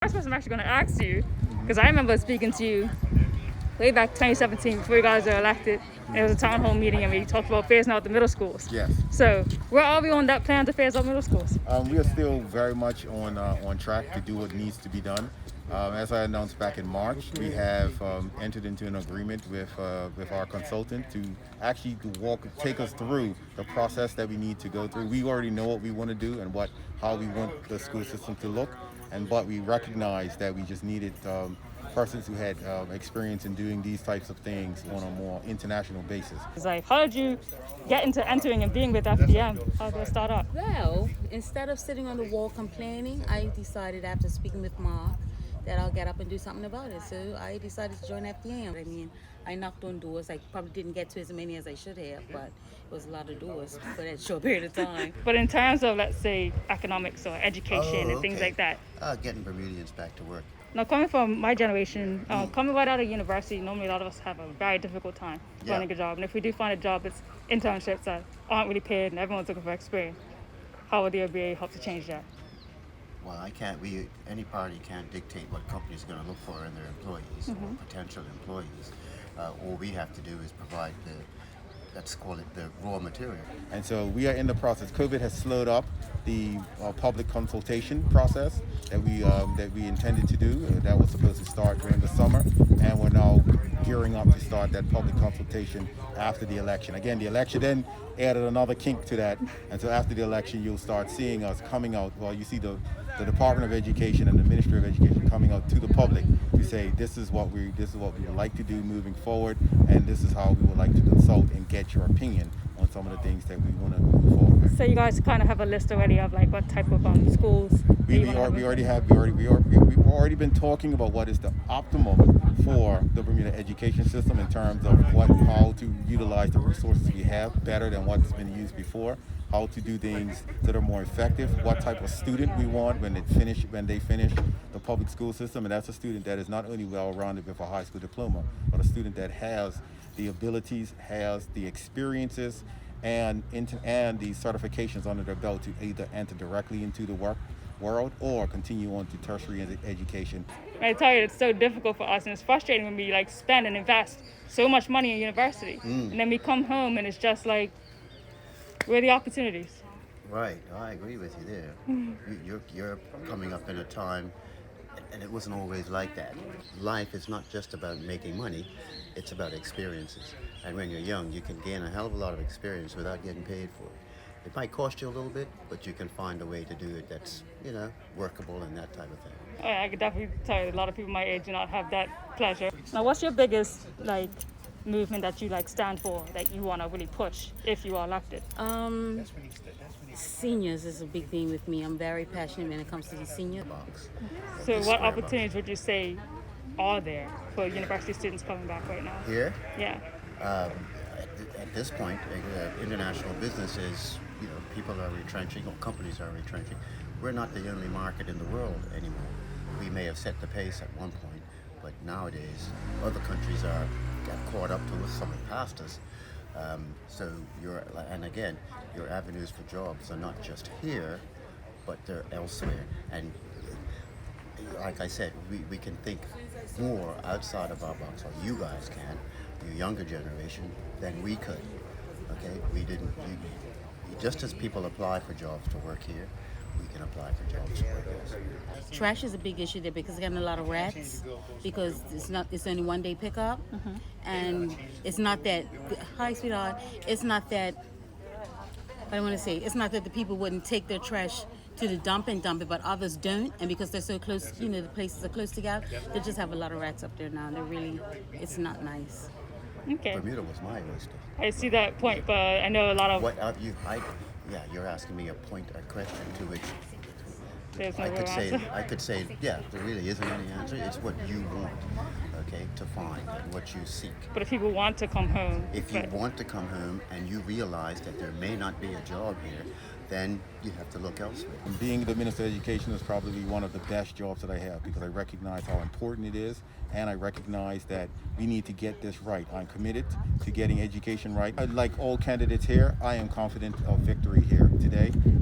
First person I'm actually going to ask you, because I remember speaking to you way back 2017 before you guys were elected. It was a town hall meeting and we talked about phasing out the middle schools. Yes. So where are we on that plan to phase out middle schools? We are still very much on track to do what needs to be done. As I announced back in March, we have entered into an agreement with our consultant to actually take us through the process that we need to go through. We already know what we want to do and how we want the school system to look, but we recognize that we just needed persons who had experience in doing these types of things on a more international basis. It's like, how did you get into entering and being with FDM? How did it start up? Well, instead of sitting on the wall complaining, I decided after speaking with Mark that I'll get up and do something about it. So I decided to join FDM. I mean, I knocked on doors. I probably didn't get to as many as I should have, but it was a lot of doors for that short period of time. But in terms of, let's say, economics or education and things like that. Getting Bermudians back to work. Now, coming from my generation, coming right out of university, normally a lot of us have a very difficult time finding a job. And if we do find a job, it's internships that aren't really paid and everyone's looking for experience. How would the OBA help to change that? Well, any party can't dictate what companies are going to look for in their employees or potential employees. All we have to do is provide let's call it the raw material. And so we are in the process. COVID has slowed up the public consultation process that we intended to do. That was supposed to start during the summer, and we're now gearing up to start that public consultation after the election. Again, the election then added another kink to that, and so after the election, you'll start seeing us coming out. Well, you see the Department of Education and the Ministry of Education coming out to the public to say this is what we would like to do moving forward, and this is how we would like to consult and get your opinion on some of the things that we want to move forward with. So you guys kind of have a list already of like what type of schools. We've already been talking about what is the optimum for the Bermuda education system in terms of how to utilize the resources we have better than what's been used before, how to do things that are more effective, what type of student we want when they finish the public school system, and that's a student that is not only well-rounded with a high school diploma, but a student that has the abilities, has the experiences, and the certifications under their belt to either enter directly into the world or continue on to tertiary education. I tell you, it's so difficult for us, and it's frustrating when we like spend and invest so much money in university, and then we come home and it's just like, where are the opportunities? Right, I agree with you there. You're coming up in a time, and it wasn't always like that. Life is not just about making money, it's about experiences. And when you're young, you can gain a hell of a lot of experience without getting paid for it. It might cost you a little bit, but you can find a way to do it that's, workable and that type of thing. I could definitely tell you a lot of people my age do not have that pleasure. Now, what's your biggest movement that you stand for, that you want to really push if you are elected? Seniors is a big thing with me. I'm very passionate when it comes to the senior box. So what opportunities would you say are there for university students coming back right now? Here? Yeah. At this point, international business is, people are retrenching or companies are retrenching. We're not the only market in the world anymore. We may have set the pace at one point, but nowadays other countries got caught up to us, some have passed us. So your avenues for jobs are not just here, but they're elsewhere. And like I said, we can think more outside of our box, or you guys can, your younger generation, than we could. Okay, we didn't. Just as people apply for jobs to work here, we can apply for jobs to work elsewhere. Trash is a big issue there because they're getting a lot of rats because it's only one day pickup, and it's not that. Hi, sweetheart. It's not that. I don't want to say. It's not that the people wouldn't take their trash to the dump and dump it, but others don't, and because they're so close, the places are close together, they just have a lot of rats up there now. It's not nice. Okay. Bermuda was my oyster. I see that point, but I know a lot of. You're asking me a question to which There's no I real could say, there really isn't any answer. It's what you want, okay, to find, what you seek. But if people want to come home. If you want to come home and you realize that there may not be a job here, then you have to look elsewhere. Being the Minister of Education is probably one of the best jobs that I have because I recognize how important it is, and I recognize that we need to get this right. I'm committed to getting education right. Like all candidates here, I am confident of victory here today.